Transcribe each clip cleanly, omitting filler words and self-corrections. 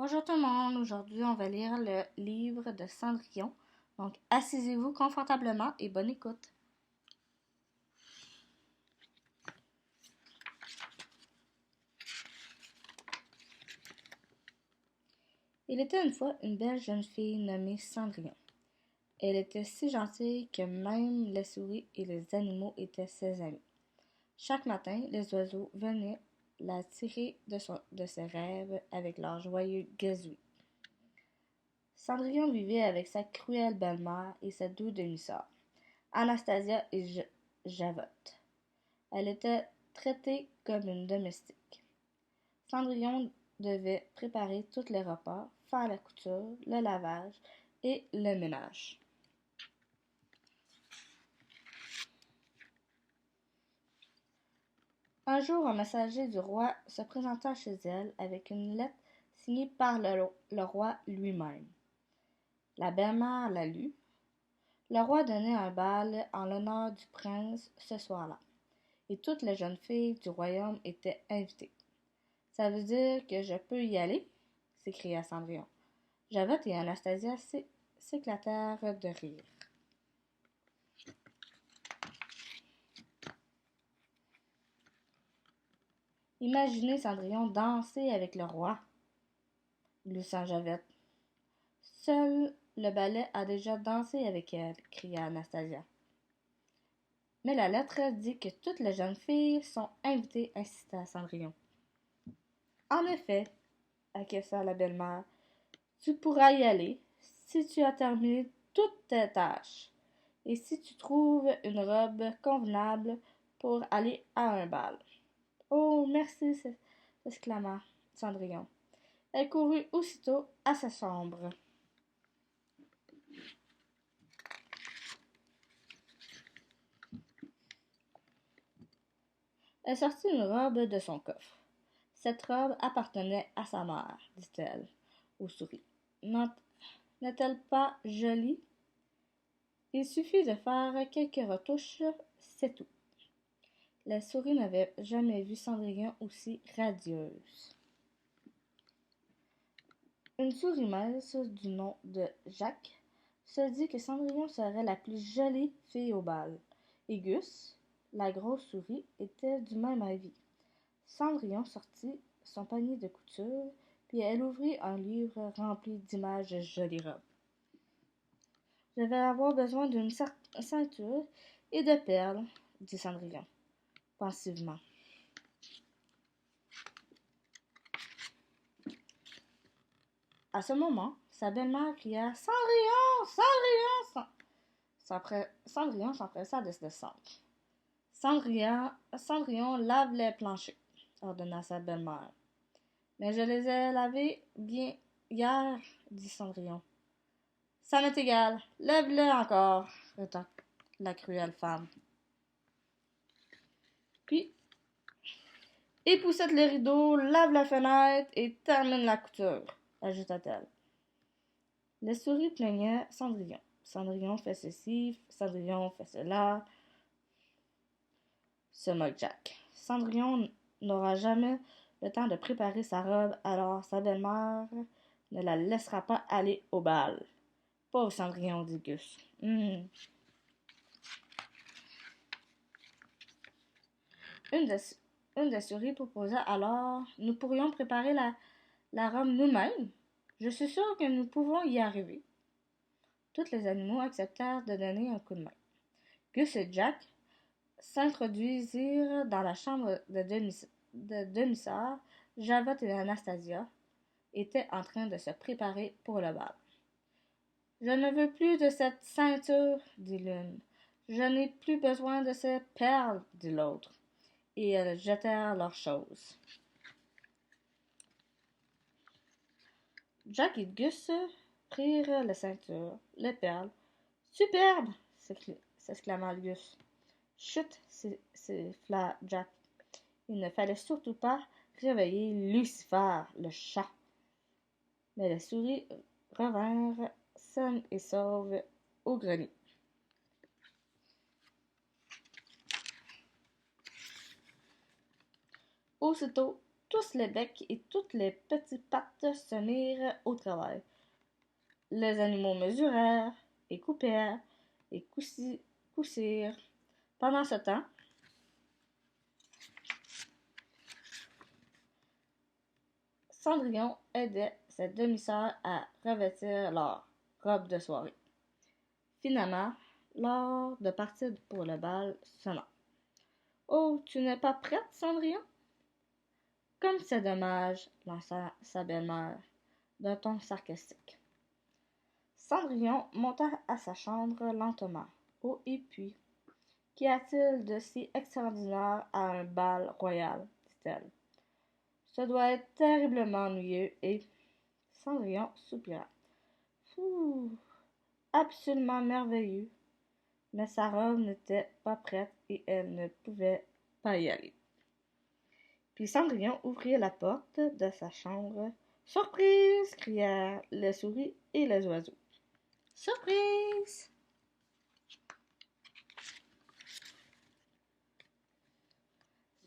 Bonjour tout le monde, aujourd'hui on va lire le livre de Cendrillon. Donc asseyez-vous confortablement et bonne écoute. Il était une fois une belle jeune fille nommée Cendrillon. Elle était si gentille que même les souris et les animaux étaient ses amis. Chaque matin, les oiseaux venaient la tirer de ses rêves avec leur joyeux gazouillis. Cendrillon vivait avec sa cruelle belle-mère et sa douce demi-sœur, Anastasia et Javotte. Elle était traitée comme une domestique. Cendrillon devait préparer tous les repas, faire la couture, le lavage et le ménage. Un jour, un messager du roi se présenta chez elle avec une lettre signée par le roi lui-même. La belle-mère la lut. Le roi donnait un bal en l'honneur du prince ce soir-là, et toutes les jeunes filles du royaume étaient invitées. Ça veut dire que je peux y aller? S'écria Cendrillon. Javotte et Anastasia s'éclatèrent de rire. Imaginez Cendrillon danser avec le roi, gloussa Javotte. Seul le balai a déjà dansé avec elle, cria Anastasia. Mais la lettre dit que toutes les jeunes filles sont invitées, insista Cendrillon. En effet, acquiesça la belle-mère, tu pourras y aller si tu as terminé toutes tes tâches et si tu trouves une robe convenable pour aller à un bal. Oh, merci, s'exclama Cendrillon. Elle courut aussitôt à sa chambre. Elle sortit une robe de son coffre. Cette robe appartenait à sa mère, dit-elle aux souris. N'est-elle pas jolie? Il suffit de faire quelques retouches, c'est tout. Les souris n'avaient jamais vu Cendrillon aussi radieuse. Une souris mince du nom de Jacques se dit que Cendrillon serait la plus jolie fille au bal. Et Gus, la grosse souris, était du même avis. Cendrillon sortit son panier de couture, puis elle ouvrit un livre rempli d'images de jolies robes. Je vais avoir besoin d'une ceinture et de perles, dit Cendrillon, pensivement. À ce moment, sa belle-mère cria « Cendrillon! Cendrillon! » Cendrillon s'empressa de descendre. Cendrillon lave les planchers, ordonna sa belle-mère. Mais je les ai lavés bien hier, dit Cendrillon. Ça m'est égal, lève-le encore, retint la cruelle femme. Puis, époussette les rideaux, lave la fenêtre et termine la couture, ajouta-t-elle. Les souris plaignaient Cendrillon. Cendrillon fait ceci, Cendrillon fait cela, se moque Jack. Cendrillon n'aura jamais le temps de préparer sa robe, alors sa belle-mère ne la laissera pas aller au bal. Pauvre Cendrillon, dit Gus. Une des souris proposa alors, nous pourrions préparer la robe nous-mêmes. Je suis sûre que nous pouvons y arriver. Tous les animaux acceptèrent de donner un coup de main. Gus et Jack s'introduisirent dans la chambre de demi-sœur. Javotte et Anastasia étaient en train de se préparer pour le bal. Je ne veux plus de cette ceinture, dit l'une. Je n'ai plus besoin de ces perles, dit l'autre. Et elles jetèrent leurs choses. Jack et Gus prirent la ceinture, les perles. Superbe! S'exclama Gus. Chut! Siffla Jack. Il ne fallait surtout pas réveiller Lucifer, le chat. Mais les souris revinrent saines et sauves au grenier. Aussitôt, Tous les becs et toutes les petites pattes se mirent au travail. Les animaux mesurèrent et coupèrent et coussirent. Pendant ce temps, Cendrillon aidait ses demi-sœurs à revêtir leur robe de soirée. Finalement, l'heure de partir pour le bal sonna. Oh, tu n'es pas prête, Cendrillon? Comme c'est dommage, lança sa belle-mère d'un ton sarcastique. Cendrillon monta à sa chambre lentement. Oh, et puis, qu'y a-t-il de si extraordinaire à un bal royal? Dit-elle. Ce doit être terriblement ennuyeux et Cendrillon soupira. Fou, absolument merveilleux. Mais sa robe n'était pas prête et elle ne pouvait pas y aller. Puis Cendrillon ouvrit la porte de sa chambre. Surprise! Crièrent les souris et les oiseaux. Surprise!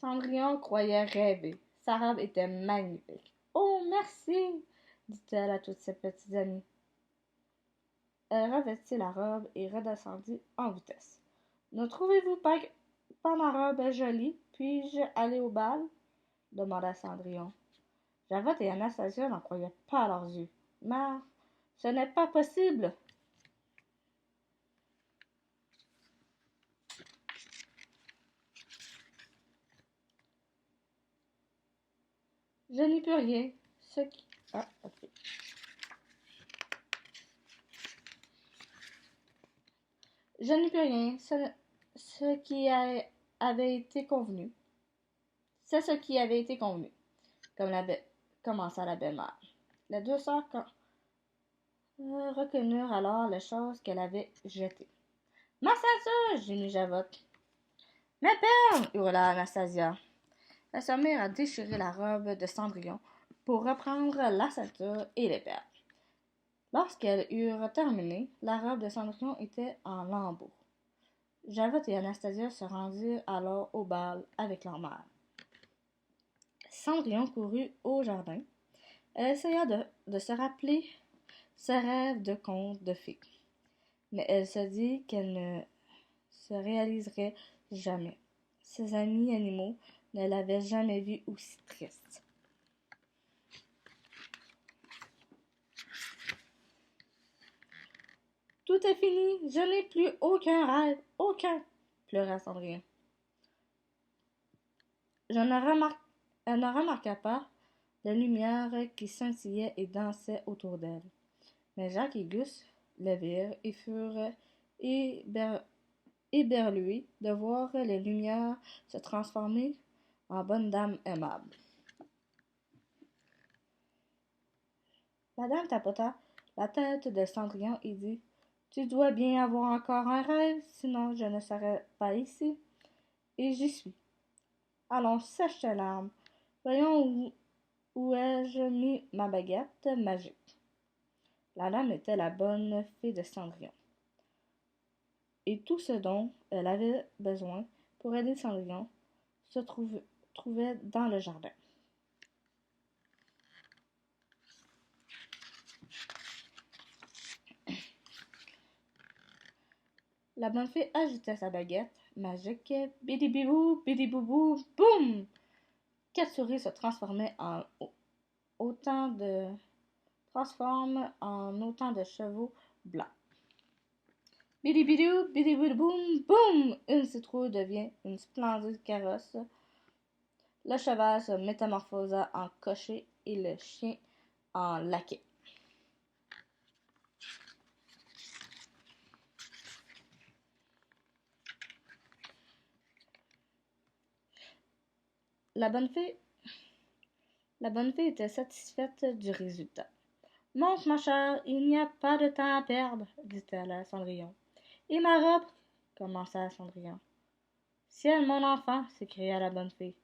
Cendrillon croyait rêver. Sa robe était magnifique. Oh, merci! Dit-elle à toutes ses petites amies. Elle revêtit la robe et redescendit en vitesse. Ne trouvez-vous pas ma robe jolie? Puis-je aller au bal? Demanda Cendrillon. Javotte et Anastasia n'en croyaient pas à leurs yeux. Mais ce n'est pas possible! Je n'y peux rien. Je n'y peux rien. Ce qui avait été convenu. C'est ce qui avait été convenu, commença la belle-mère. Les deux sœurs reconnurent alors les choses qu'elle avait jetées. Ma ceinture! Gémit Javotte. Mes perles! Hurla Anastasia. Elle se mit à déchirer la robe de Cendrillon pour reprendre la ceinture et les perles. Lorsqu'elles eurent terminé, la robe de Cendrillon était en lambeaux. Javotte et Anastasia se rendirent alors au bal avec leur mère. Cendrillon courut au jardin. Elle essaya de se rappeler ses rêves de conte de fées. Mais elle se dit qu'elle ne se réaliserait jamais. Ses amis animaux ne l'avaient jamais vue aussi triste. Tout est fini, je n'ai plus aucun rêve, aucun, pleura Cendrillon. Elle ne remarqua pas les lumières qui scintillaient et dansaient autour d'elle. Mais Jacques et Gus les virent et furent éberlués de voir les lumières se transformer en bonne dame aimable. La dame tapota la tête de Cendrillon et dit « Tu dois bien avoir encore un rêve, sinon je ne serais pas ici. Et j'y suis. Allons, sèche tes larmes. Voyons où ai-je mis ma baguette magique. » La dame était la bonne fée de Cendrillon. Et tout ce dont elle avait besoin pour aider Cendrillon se trouvait dans le jardin. La bonne fée agita sa baguette magique. Bidi-bibou, bidi-boubou, boum! 4 souris se transforment en autant de chevaux blancs. Bidi-bidou, bidi-boum, boum! Une citrouille devient une splendide carrosse. Le cheval se métamorphosa en cocher et le chien en laquais. La bonne fée était satisfaite du résultat. « Monte, ma chère, il n'y a pas de temps à perdre, dit-elle à Cendrillon. Et ma robe? Commença Cendrillon. Ciel, mon enfant, s'écria la bonne fée.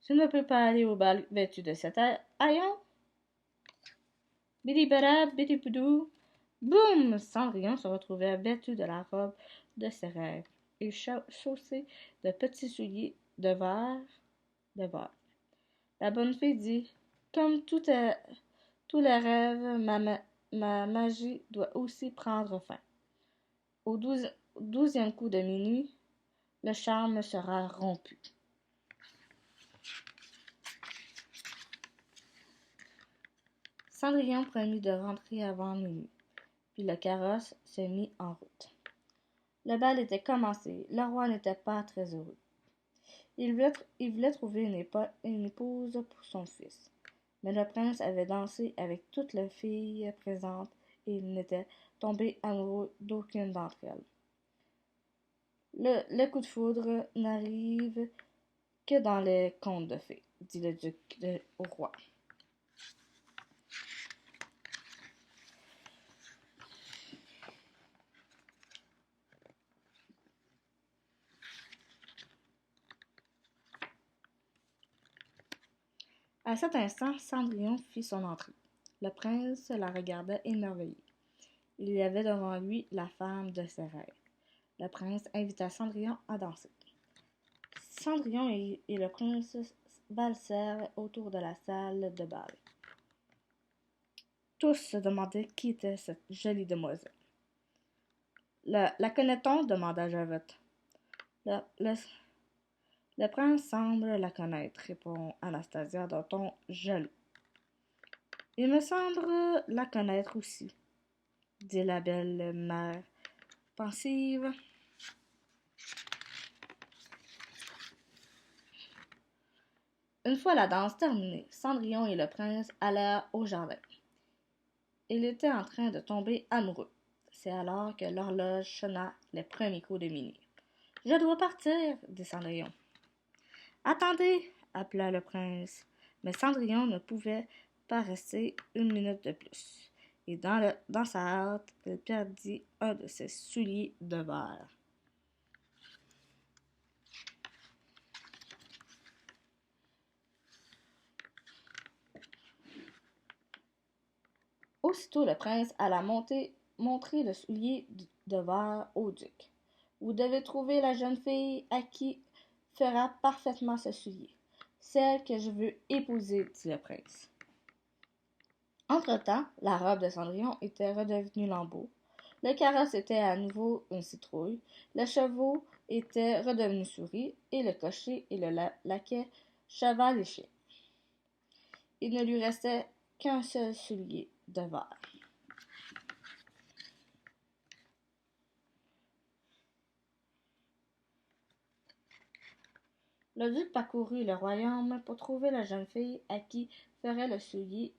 Tu ne peux pas aller au bal vêtu de cet haillon? Bidi-bada, bidi-boudou. Boum! Cendrillon se retrouvait vêtu de la robe de ses rêves et chaussé de petits souliers de verre. La bonne fée dit: Comme tous les rêves, ma magie doit aussi prendre fin. Au 12e coup de minuit, le charme sera rompu. Cendrillon promit de rentrer avant minuit, puis le carrosse se mit en route. Le bal était commencé, le roi n'était pas très heureux. Il voulait trouver une épouse pour son fils, mais le prince avait dansé avec toutes les filles présentes et il n'était tombé amoureux d'aucune d'entre elles. Le coup de foudre n'arrive que dans les contes de fées, dit le duc au roi. À cet instant, Cendrillon fit son entrée. Le prince la regardait émerveillé. Il y avait devant lui la femme de ses rêves. Le prince invita Cendrillon à danser. Cendrillon et le prince valsèrent autour de la salle de bal. Tous se demandaient qui était cette jolie demoiselle. La connaît-on? Demanda Javette. Le prince semble la connaître, répond Anastasia d'un ton jaloux. Il me semble la connaître aussi, dit la belle mère pensive. Une fois la danse terminée, Cendrillon et le prince allèrent au jardin. Il était en train de tomber amoureux. C'est alors que l'horloge sonna les premiers coups de minuit. « Je dois partir, » dit Cendrillon. « Attendez, » appela le prince. Mais Cendrillon ne pouvait pas rester une minute de plus. Et dans sa hâte, il perdit un de ses souliers de verre. Aussitôt le prince alla montrer le soulier de verre au duc. Vous devez trouver la jeune fille à qui fera parfaitement ce soulier. Celle que je veux épouser, dit le prince. Entre-temps, la robe de Cendrillon était redevenue lambeau. Le carrosse était à nouveau une citrouille. Les chevaux étaient redevenus souris, et le cocher et le laquais cheval et chien. Il ne lui restait qu'un seul soulier de verre. Le duc parcourut le royaume pour trouver la jeune fille à qui ferait le soulier.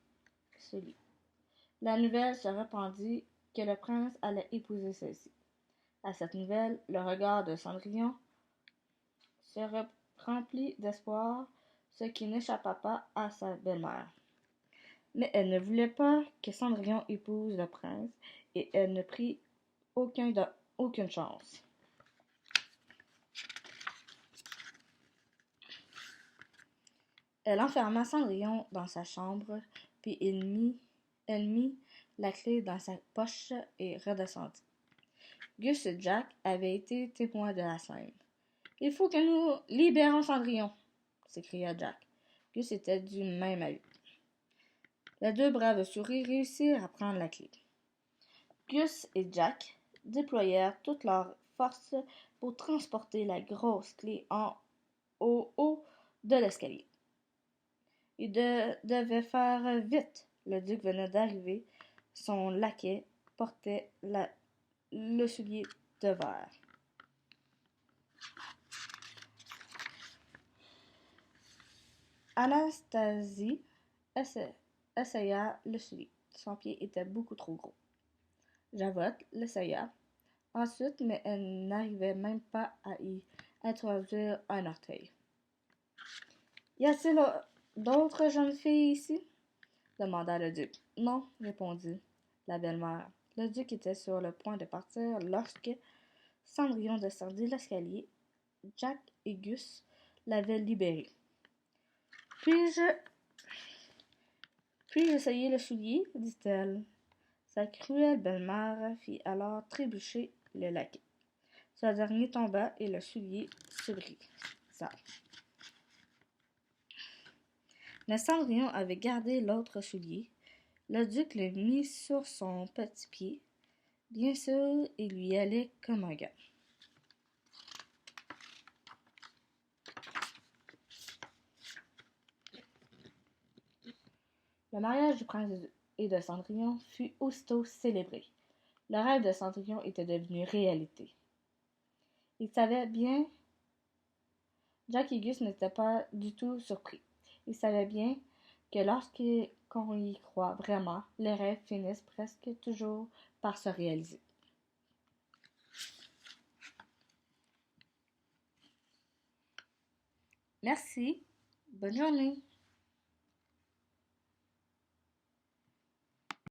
La nouvelle se répandit que le prince allait épouser celle-ci. À cette nouvelle, le regard de Cendrillon se remplit d'espoir, ce qui n'échappa pas à sa belle-mère. Mais elle ne voulait pas que Cendrillon épouse le prince, et elle ne prit aucune chance. Elle enferma Cendrillon dans sa chambre, puis elle mit la clé dans sa poche et redescendit. Gus et Jack avaient été témoins de la scène. « Il faut que nous libérons Cendrillon !» s'écria Jack. Gus était du même avis. Les deux braves souris réussirent à prendre la clé. Gus et Jack déployèrent toute leur force pour transporter la grosse clé au haut de l'escalier. Ils devaient faire vite. Le duc venait d'arriver. Son laquais portait le soulier de verre. Anastasie essaya le soulier. Son pied était beaucoup trop gros. Javotte l'essaya ensuite, mais elle n'arrivait même pas à y introduire un orteil. « Y a-t-il d'autres jeunes filles ici? » demanda le duc. « Non, » répondit la belle-mère. Le duc était sur le point de partir lorsque Cendrillon descendit l'escalier. Jack et Gus l'avaient libéré. « Puis-je essayer le soulier? » dit-elle. Sa cruelle belle-mère fit alors trébucher le laquais. Ce dernier tomba et le soulier se brisa. Mais Cendrillon avait gardé l'autre soulier. Le duc le mit sur son petit pied. Bien sûr, il lui allait comme un gars. Le mariage du prince et de Cendrillon fut aussitôt célébré. Le rêve de Cendrillon était devenu réalité. Il savait bien, Jack et Gus n'étaient pas du tout surpris. Il savait bien que lorsqu'on y croit vraiment, les rêves finissent presque toujours par se réaliser. Merci. Bonne journée.